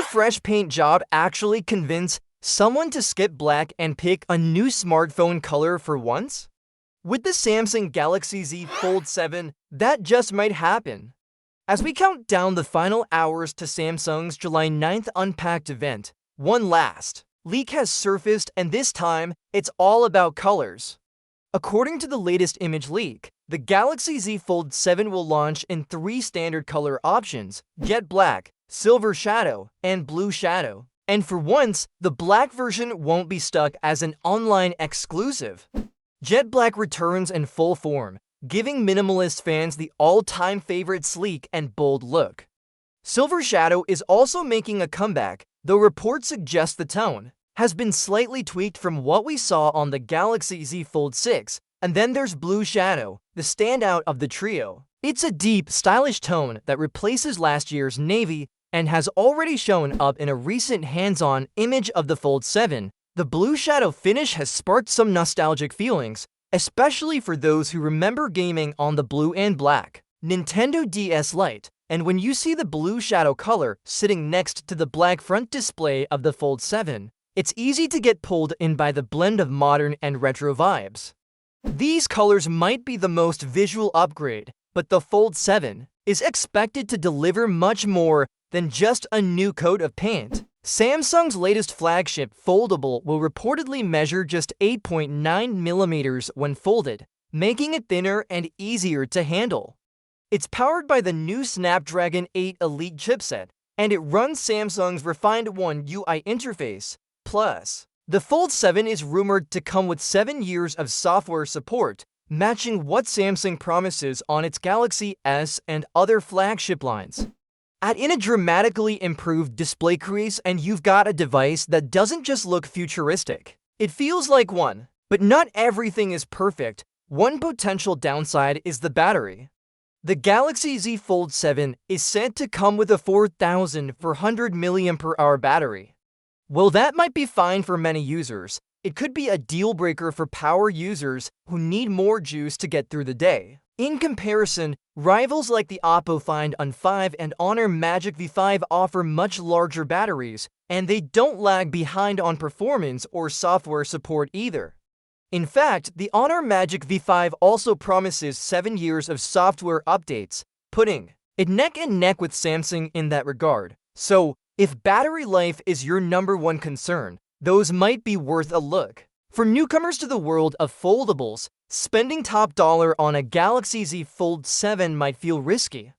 a fresh paint job actually convince someone to skip black and pick a new smartphone color for once? With the Samsung Galaxy Z Fold 7, that just might happen. As we count down the final hours to Samsung's July 9th Unpacked event, one last leak has surfaced, and this time, it's all about colors. According to the latest image leak, the Galaxy Z Fold 7 will launch in 3 standard color options: jet black, silver shadow, and blue shadow. And for once, the black version won't be stuck as an online exclusive. Jet black returns in full form, giving minimalist fans the all-time favorite sleek and bold look. Silver shadow is also making a comeback, though reports suggest the tone has been slightly tweaked from what we saw on the Galaxy Z Fold 6. And then there's blue shadow, the standout of the trio. It's a deep, stylish tone that replaces last year's navy and has already shown up in a recent hands-on image of the Fold 7. The blue shadow finish has sparked some nostalgic feelings, especially for those who remember gaming on the blue and black Nintendo DS Lite. And when you see the blue shadow color sitting next to the black front display of the Fold 7, it's easy to get pulled in by the blend of modern and retro vibes. These colors might be the most visual upgrade, but the Fold 7 is expected to deliver much more than just a new coat of paint. Samsung's latest flagship Foldable will reportedly measure just 8.9 millimeters when folded, making it thinner and easier to handle. It's powered by the new Snapdragon 8 Elite chipset, and it runs Samsung's refined One UI interface. Plus, the Fold 7 is rumored to come with 7 years of software support, matching what Samsung promises on its Galaxy S and other flagship lines. Add in a dramatically improved display case and you've got a device that doesn't just look futuristic. It feels like one, but not everything is perfect. One potential downside is the battery. The Galaxy Z Fold 7 is said to come with a 4,400 mAh battery. While that might be fine for many users, it could be a deal breaker for power users who need more juice to get through the day. In comparison, rivals like the Oppo Find N5 and Honor Magic V5 offer much larger batteries, and they don't lag behind on performance or software support either. In fact, the Honor Magic V5 also promises 7 years of software updates, putting it neck and neck with Samsung in that regard. So, if battery life is your #1 concern, those might be worth a look. For newcomers to the world of foldables, spending top dollar on a Galaxy Z Fold 7 might feel risky.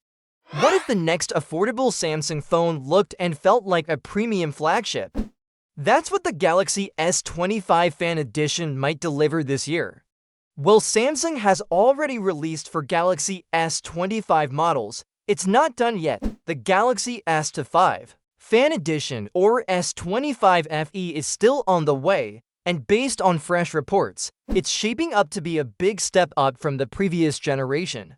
What if the next affordable Samsung phone looked and felt like a premium flagship? That's what the Galaxy S25 Fan Edition might deliver this year. While Samsung has already released for Galaxy S25 models, it's not done yet. The Galaxy S25 Fan Edition, or S25 FE, is still on the way, and based on fresh reports, it's shaping up to be a big step up from the previous generation.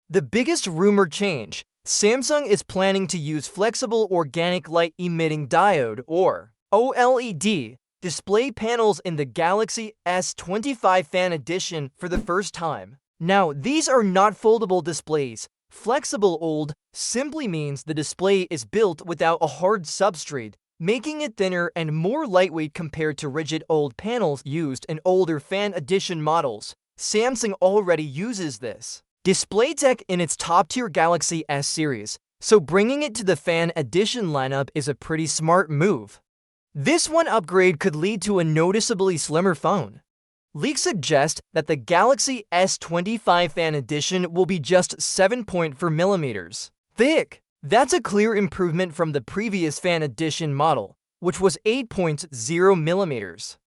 The biggest rumored change: Samsung is planning to use flexible organic light emitting diode, or OLED, display panels in the Galaxy S25 Fan Edition for the first time. Now, these are not foldable displays. Flexible OLED simply means the display is built without a hard substrate, making it thinner and more lightweight compared to rigid OLED panels used in older Fan Edition models. Samsung already uses this display tech in its top-tier Galaxy S series, so bringing it to the Fan Edition lineup is a pretty smart move. This one upgrade could lead to a noticeably slimmer phone. Leaks suggest that the Galaxy S25 Fan Edition will be just 7.4 millimeters thick. That's a clear improvement from the previous Fan Edition model, which was 8.0 millimeters.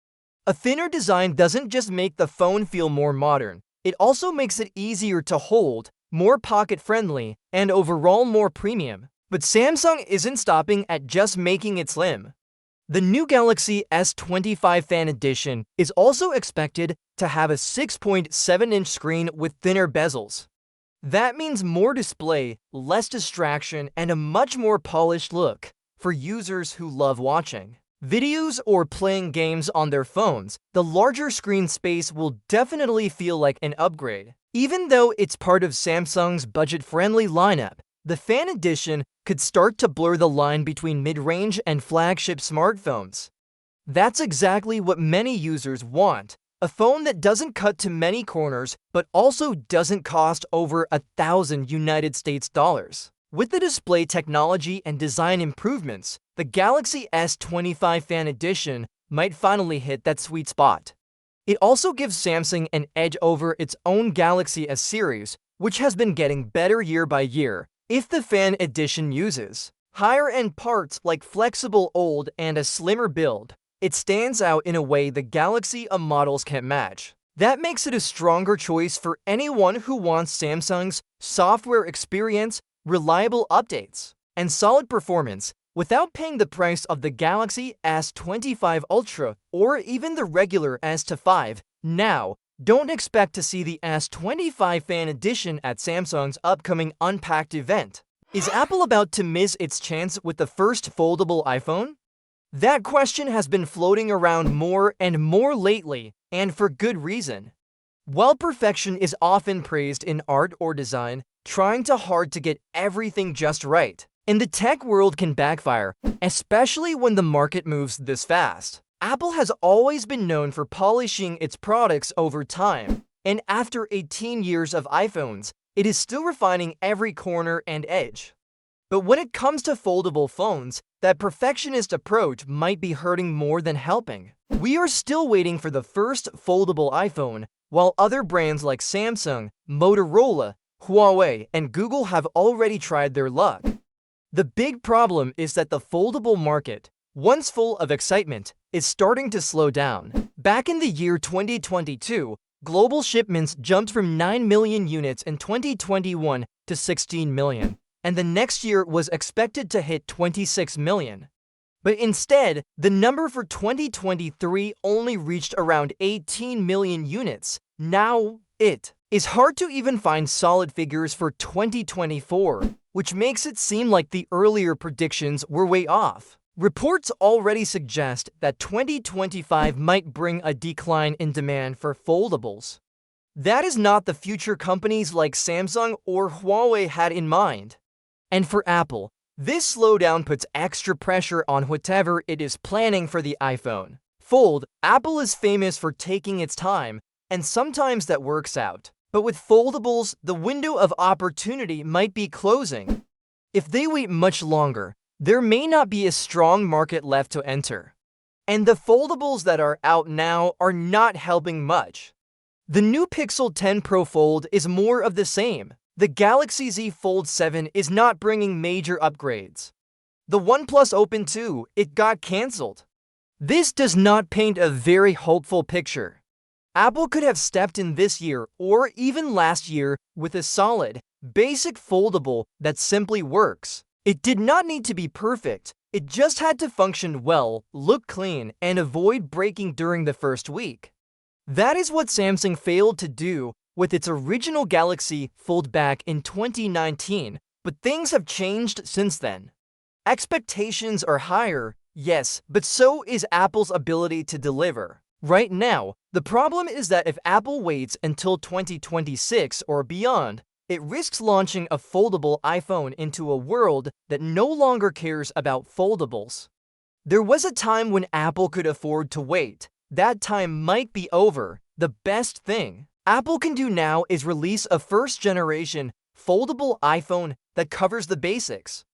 A thinner design doesn't just make the phone feel more modern, it also makes it easier to hold, more pocket-friendly, and overall more premium. But Samsung isn't stopping at just making it slim. The new Galaxy S25 Fan Edition is also expected to have a 6.7-inch screen with thinner bezels. That means more display, less distraction, and a much more polished look for users who love watching videos or playing games on their phones. The larger screen space will definitely feel like an upgrade. Even though it's part of Samsung's budget-friendly lineup, The Fan Edition could start to blur the line between mid-range and flagship smartphones. That's exactly what many users want, a phone that doesn't cut to many corners but also doesn't cost over $1,000 US. With the display technology and design improvements, the Galaxy S25 Fan Edition might finally hit that sweet spot. It also gives Samsung an edge over its own Galaxy S series, which has been getting better year by year. If the Fan Edition uses higher-end parts like flexible OLED and a slimmer build, it stands out in a way the Galaxy A models can't match. That makes it a stronger choice for anyone who wants Samsung's software experience, reliable updates, and solid performance without paying the price of the Galaxy S25 Ultra or even the regular S25. Now, don't expect to see the S25 Fan Edition at Samsung's upcoming Unpacked event. Is Apple about to miss its chance with the first foldable iPhone? That question has been floating around more and more lately, and for good reason. While perfection is often praised in art or design, trying too hard to get everything just right in the tech world can backfire, especially when the market moves this fast. Apple has always been known for polishing its products over time, and after 18 years of iPhones, it is still refining every corner and edge. But when it comes to foldable phones, that perfectionist approach might be hurting more than helping. We are still waiting for the first foldable iPhone, while other brands like Samsung, Motorola, Huawei, and Google have already tried their luck. The big problem is that the foldable market, once full of excitement, is starting to slow down. Back in the year 2022, global shipments jumped from 9 million units in 2021 to 16 million. And the next year was expected to hit 26 million. But instead, the number for 2023 only reached around 18 million units. Now, it is hard to even find solid figures for 2024, which makes it seem like the earlier predictions were way off. Reports already suggest that 2025 might bring a decline in demand for foldables. That is not the future companies like Samsung or Huawei had in mind. And for Apple, this slowdown puts extra pressure on whatever it is planning for the iPhone. Apple is famous for taking its time, and sometimes that works out. But with foldables, the window of opportunity might be closing. If they wait much longer, there may not be a strong market left to enter. And the foldables that are out now are not helping much. The new Pixel 10 Pro Fold is more of the same. The Galaxy Z Fold 7 is not bringing major upgrades. The OnePlus Open 2, it got cancelled. This does not paint a very hopeful picture. Apple could have stepped in this year or even last year with a solid, basic foldable that simply works. It did not need to be perfect, it just had to function well, look clean, and avoid breaking during the first week. That is what Samsung failed to do with its original Galaxy Fold back in 2019, but things have changed since then. Expectations are higher, yes, but so is Apple's ability to deliver. Right now, the problem is that if Apple waits until 2026 or beyond, it risks launching a foldable iPhone into a world that no longer cares about foldables. There was a time when Apple could afford to wait. That time might be over. The best thing Apple can do now is release a first-generation foldable iPhone that covers the basics.